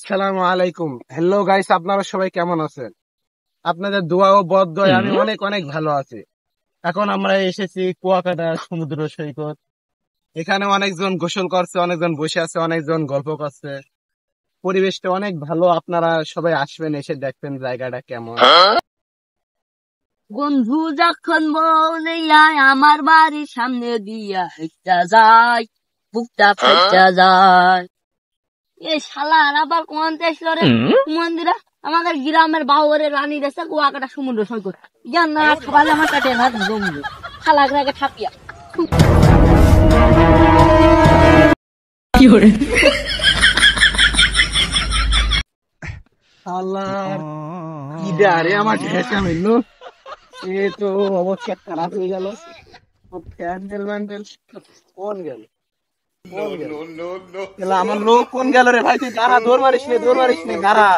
আসসালামু আলাইকুম। Hello guys, আপনারা সবাই কেমন আছেন? আপনাদের দোয়া ও বদদোয়ায় আমি অনেক অনেক ভালো আছি। এখন আমরা এসেছি কুয়াকাটা সমুদ্র সৈকত। এখানে অনেকজন গোসল করছে, অনেকজন বসে আছে, অনেকজন গল্প করছে। পরিবেশটা অনেক ভালো, আপনারা সবাই আসবেন, এসে দেখবেন জায়গাটা কেমন। বন্ধু যখন বলে আয় আমার বাড়ির সামনে দিয়া হেঁটে যায়, বুকটা ফেটে যায়। এই শালার আবার কোন দেশ রে মন্দিরা আমাদের গ্রামের বাউরে রানী দেশে কুয়াকাটা সমুদ্র সৈকত জান না সবাই আমার কাটে না জমি শালাক রাগে ছাপিয়া আল্লাহ, কি রে আমার ঢেসা মিললো। এ তো অবস্থা খারাপ হয়ে গেল। প্যান্ডেল ম্যান্ডেল কোন গেল? আমার লোক কোন গেল রে ভাই? তুই দাঁড়া, দৌড় মারিস নে, দৌড় মারিস নে, দাঁড়া।